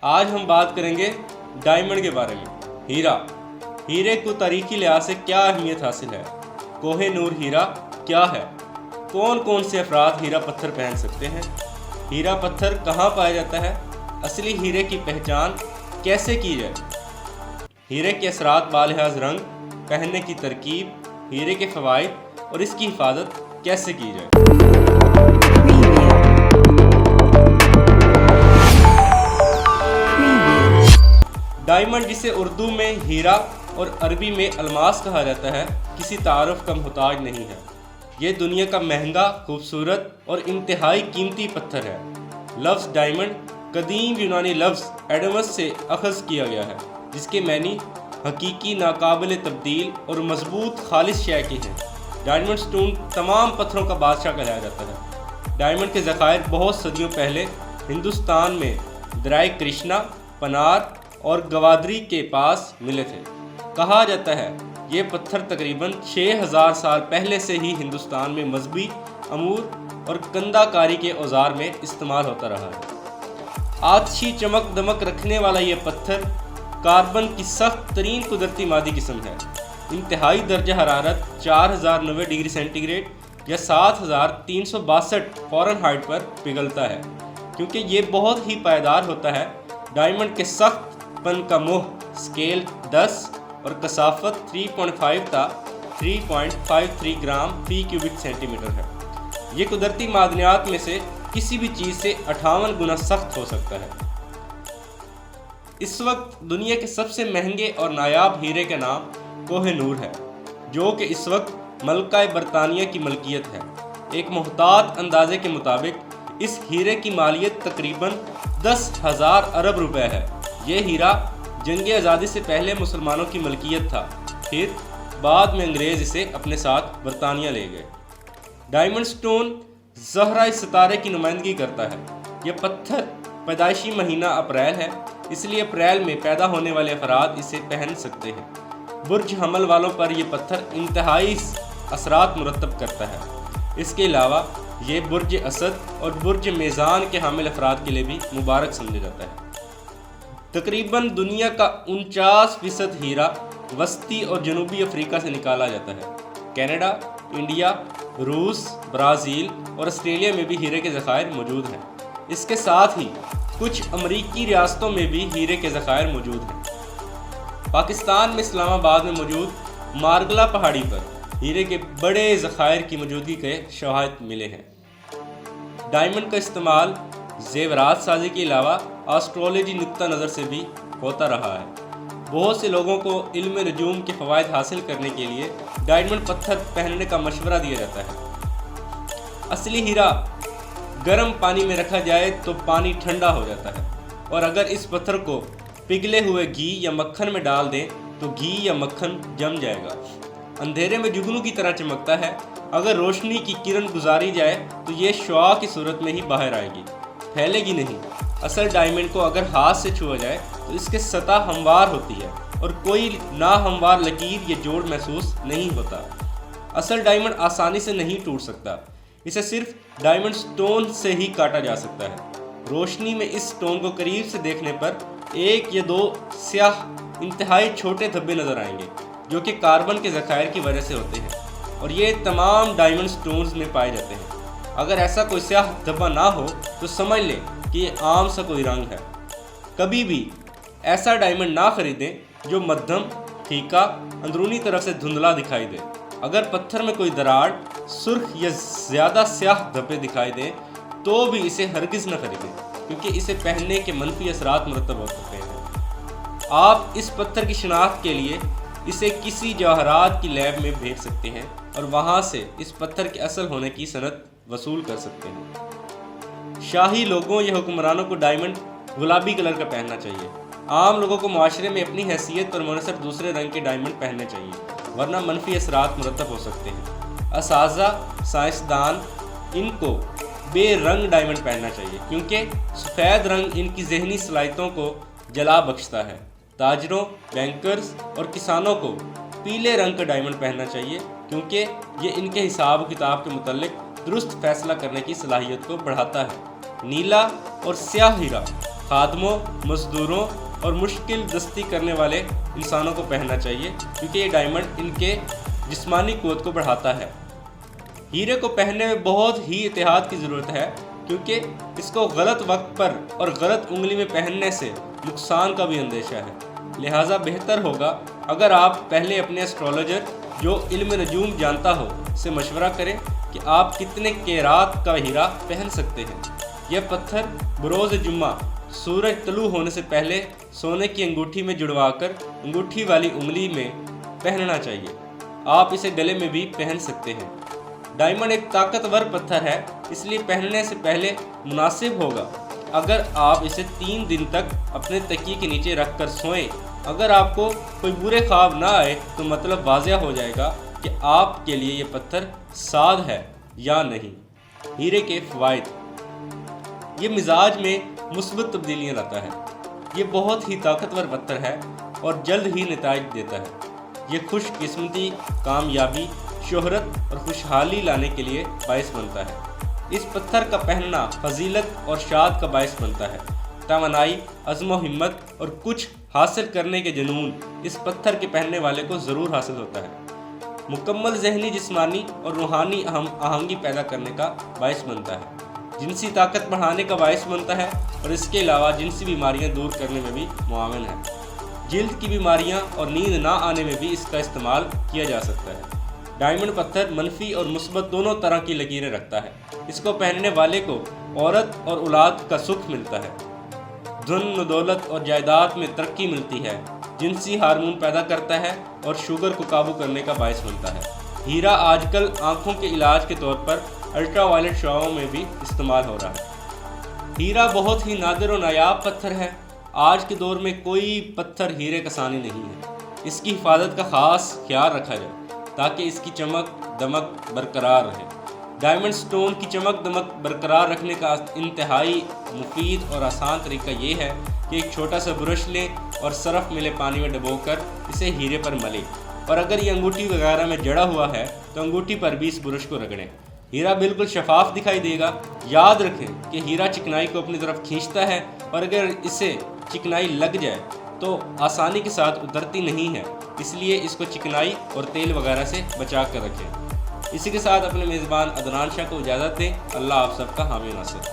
آج ہم بات کریں گے ڈائمنڈ کے بارے میں۔ ہیرے کو تاریخی لحاظ سے کیا اہمیت حاصل ہے؟ کوہ نور ہیرا کیا ہے؟ کون کون سے افراد ہیرا پتھر پہن سکتے ہیں؟ ہیرا پتھر کہاں پایا جاتا ہے؟ اصلی ہیرے کی پہچان کیسے کی جائے؟ ہیرے کے اثرات بالحاظ رنگ، پہننے کی ترکیب، ہیرے کے فوائد اور اس کی حفاظت کیسے کی جائے۔ ڈائمنڈ، جسے اردو میں ہیرا اور عربی میں الماس کہا جاتا ہے، کسی تعارف کا محتاج نہیں ہے۔ یہ دنیا کا مہنگا، خوبصورت اور انتہائی قیمتی پتھر ہے۔ لفظ ڈائمنڈ قدیم یونانی لفظ ایڈمس سے اخذ کیا گیا ہے، جس کے معنی حقیقی، ناقابل تبدیل اور مضبوط خالص شے کے ہیں۔ ڈائمنڈ سٹون تمام پتھروں کا بادشاہ کہا جاتا ہے۔ ڈائمنڈ کے ذخائر بہت صدیوں پہلے ہندوستان میں دریائے کرشنا، پنار اور گوادری کے پاس ملے تھے۔ کہا جاتا ہے یہ پتھر تقریباً 6000 سال پہلے سے ہی ہندوستان میں مذہبی امور اور کندہ کاری کے اوزار میں استعمال ہوتا رہا ہے۔ آتشی چمک دمک رکھنے والا یہ پتھر کاربن کی سخت ترین قدرتی مادی قسم ہے۔ انتہائی درجہ حرارت 4090 ڈگری سینٹی گریڈ یا 7362 فارن ہائٹ پر پگھلتا ہے۔ کیونکہ یہ بہت ہی پائیدار ہوتا ہے، ڈائمنڈ کے سخت پن کا موہ سکیل 10 اور کثافت 3.5 تا 3.53 گرام فی کیوبک سینٹی میٹر ہے۔ یہ قدرتی معدنیات میں سے کسی بھی چیز سے 58 گنا سخت ہو سکتا ہے۔ اس وقت دنیا کے سب سے مہنگے اور نایاب ہیرے کا نام کوہ نور ہے، جو کہ اس وقت ملکہ برطانیہ کی ملکیت ہے۔ ایک محتاط اندازے کے مطابق اس ہیرے کی مالیت تقریباً 10,000 ارب روپے ہے۔ یہ ہیرا جنگ آزادی سے پہلے مسلمانوں کی ملکیت تھا، پھر بعد میں انگریز اسے اپنے ساتھ برطانیہ لے گئے۔ ڈائمنڈ سٹون زہرہ ستارے کی نمائندگی کرتا ہے۔ یہ پتھر پیدائشی مہینہ اپریل ہے، اس لیے اپریل میں پیدا ہونے والے افراد اسے پہن سکتے ہیں۔ برج حمل والوں پر یہ پتھر انتہائی اثرات مرتب کرتا ہے۔ اس کے علاوہ یہ برج اسد اور برج میزان کے حامل افراد کے لیے بھی مبارک سمجھا جاتا ہے۔ تقریباً دنیا کا 49% ہیرا وسطی اور جنوبی افریقہ سے نکالا جاتا ہے۔ کینیڈا، انڈیا، روس، برازیل اور آسٹریلیا میں بھی ہیرے کے ذخائر موجود ہیں۔ اس کے ساتھ ہی کچھ امریکی ریاستوں میں بھی ہیرے کے ذخائر موجود ہیں۔ پاکستان میں اسلام آباد میں موجود مارگلا پہاڑی پر ہیرے کے بڑے ذخائر کی موجودگی کے شواہد ملے ہیں۔ ڈائمنڈ کا استعمال زیورات سازی کے علاوہ آسٹرولوجی نقطہ نظر سے بھی ہوتا رہا ہے۔ بہت سے لوگوں کو علم نجوم کے فوائد حاصل کرنے کے لیے ڈائمنڈ پتھر پہننے کا مشورہ دیا جاتا ہے۔ اصلی ہیرا گرم پانی میں رکھا جائے تو پانی ٹھنڈا ہو جاتا ہے، اور اگر اس پتھر کو پگھلے ہوئے گھی یا مکھن میں ڈال دیں تو گھی یا مکھن جم جائے گا۔ اندھیرے میں جگنو کی طرح چمکتا ہے۔ اگر روشنی کی کرن گزاری جائے تو یہ شعاع کی صورت میں ہی باہر آئے گی، پھیلے گی نہیں۔ اصل ڈائمنڈ کو اگر ہاتھ سے چھوا جائے تو اس کی سطح ہموار ہوتی ہے اور کوئی ناہموار لکیر یا جوڑ محسوس نہیں ہوتا۔ اصل ڈائمنڈ آسانی سے نہیں ٹوٹ سکتا، اسے صرف ڈائمنڈ سٹون سے ہی کاٹا جا سکتا ہے۔ روشنی میں اس سٹون کو قریب سے دیکھنے پر ایک یا دو سیاہ انتہائی چھوٹے دھبے نظر آئیں گے، جو کہ کاربن کے ذخائر کی وجہ سے ہوتے ہیں، اور یہ تمام ڈائمنڈ سٹونز میں پائے جاتے ہیں۔ اگر ایسا کوئی سیاہ دھبا نہ ہو تو سمجھ لیں کہ یہ عام سا کوئی رنگ ہے۔ کبھی بھی ایسا ڈائمنڈ نہ خریدیں جو مدھم، پھیکا، اندرونی طرف سے دھندلا دکھائی دے۔ اگر پتھر میں کوئی دراڑ، سرخ یا زیادہ سیاہ دھبے دکھائی دیں تو بھی اسے ہرگز نہ خریدیں، کیونکہ اسے پہننے کے منفی اثرات مرتب ہو سکتے ہیں۔ آپ اس پتھر کی شناخت کے لیے اسے کسی جواہرات کی لیب میں بھیج سکتے ہیں اور وہاں سے اس پتھر کے اصل ہونے کی سند وصول کر سکتے ہیں۔ شاہی لوگوں یا حکمرانوں کو ڈائمنڈ گلابی کلر کا پہننا چاہیے۔ عام لوگوں کو معاشرے میں اپنی حیثیت پر منحصر دوسرے رنگ کے ڈائمنڈ پہننے چاہیے، ورنہ منفی اثرات مرتب ہو سکتے ہیں۔ اساتذہ، سائنسدان، ان کو بے رنگ ڈائمنڈ پہننا چاہیے، کیونکہ سفید رنگ ان کی ذہنی صلاحیتوں کو جلا بخشتا ہے۔ تاجروں، بینکرز اور کسانوں کو پیلے رنگ کا ڈائمنڈ پہننا چاہیے، کیونکہ یہ ان کے حساب و کتاب کے متعلق درست فیصلہ کرنے کی صلاحیت کو بڑھاتا ہے۔ نیلا اور سیاہ ہیرا خادموں، مزدوروں اور مشکل دستی کرنے والے انسانوں کو پہننا چاہیے، کیونکہ یہ ڈائمنڈ ان کے جسمانی قوت کو بڑھاتا ہے۔ ہیرے کو پہننے میں بہت ہی احتیاط کی ضرورت ہے، کیونکہ اس کو غلط وقت پر اور غلط انگلی میں پہننے سے نقصان کا بھی اندیشہ ہے۔ لہٰذا بہتر ہوگا اگر آپ پہلے اپنے ایسٹرولوجر جو علم نجوم جانتا ہو سے مشورہ کریں کہ آپ کتنے کیرات کا ہیرا پہن سکتے ہیں۔ یہ پتھر بروز جمعہ سورج طلوع ہونے سے پہلے سونے کی انگوٹھی میں جڑوا کر انگوٹھی والی انگلی میں پہننا چاہیے۔ آپ اسے گلے میں بھی پہن سکتے ہیں۔ ڈائمنڈ ایک طاقتور پتھر ہے، اس لیے پہننے سے پہلے مناسب ہوگا اگر آپ اسے 3 دن تک اپنے تکیے کے نیچے رکھ کر سوئیں۔ اگر آپ کو کوئی برے خواب نہ آئے تو مطلب واضح ہو جائے گا کہ آپ کے لیے یہ پتھر ساد ہے یا نہیں۔ ہیرے کے فوائد: یہ مزاج میں مثبت تبدیلیاں لاتا ہے۔ یہ بہت ہی طاقتور پتھر ہے اور جلد ہی نتائج دیتا ہے۔ یہ خوش قسمتی، کامیابی، شہرت اور خوشحالی لانے کے لیے باعث بنتا ہے۔ اس پتھر کا پہننا فضیلت اور شاد کا باعث بنتا ہے۔ توانائی، عزم و ہمت اور کچھ حاصل کرنے کے جنون اس پتھر کے پہننے والے کو ضرور حاصل ہوتا ہے۔ مکمل ذہنی، جسمانی اور روحانی آہنگی پیدا کرنے کا باعث بنتا ہے۔ جنسی طاقت بڑھانے کا باعث بنتا ہے اور اس کے علاوہ جنسی بیماریاں دور کرنے میں بھی معاون ہے۔ جلد کی بیماریاں اور نیند نہ آنے میں بھی اس کا استعمال کیا جا سکتا ہے۔ ڈائمنڈ پتھر منفی اور مثبت دونوں طرح کی لکیریں رکھتا ہے۔ اس کو پہننے والے کو عورت اور اولاد کا سکھ ملتا ہے، دھن و دولت اور جائیداد میں ترقی ملتی ہے، جنسی ہارمون پیدا کرتا ہے اور شوگر کو قابو کرنے کا باعث بنتا ہے۔ ہیرا آج کل آنکھوں کے علاج کے طور پر الٹرا وائلٹ شعاعوں میں بھی استعمال ہو رہا ہے۔ ہیرا بہت ہی نادر و نایاب پتھر ہے۔ آج کے دور میں کوئی پتھر ہیرے کا ثانی نہیں ہے۔ اس کی حفاظت کا خاص خیال رکھا جائے تاکہ اس کی چمک دمک برقرار رہے۔ ڈائمنڈ سٹون کی چمک دمک برقرار رکھنے کا انتہائی مفید اور آسان طریقہ یہ ہے کہ ایک چھوٹا سا برش لیں اور صرف ملے پانی میں ڈبو کر اسے ہیرے پر ملیں، اور اگر یہ انگوٹھی وغیرہ میں جڑا ہوا ہے تو انگوٹھی پر بھی اس برش کو رگڑیں۔ ہیرا بالکل شفاف دکھائی دے گا۔ یاد رکھیں کہ ہیرا چکنائی کو اپنی طرف کھینچتا ہے، اور اگر اسے چکنائی لگ جائے تو آسانی کے ساتھ اترتی نہیں ہے، اس لیے اس کو چکنائی اور تیل وغیرہ سے بچا کر رکھیں۔ اسی کے ساتھ اپنے میزبان عدنان شاہ کو اجازت دیں۔ اللہ آپ سب کا حامی ناصر۔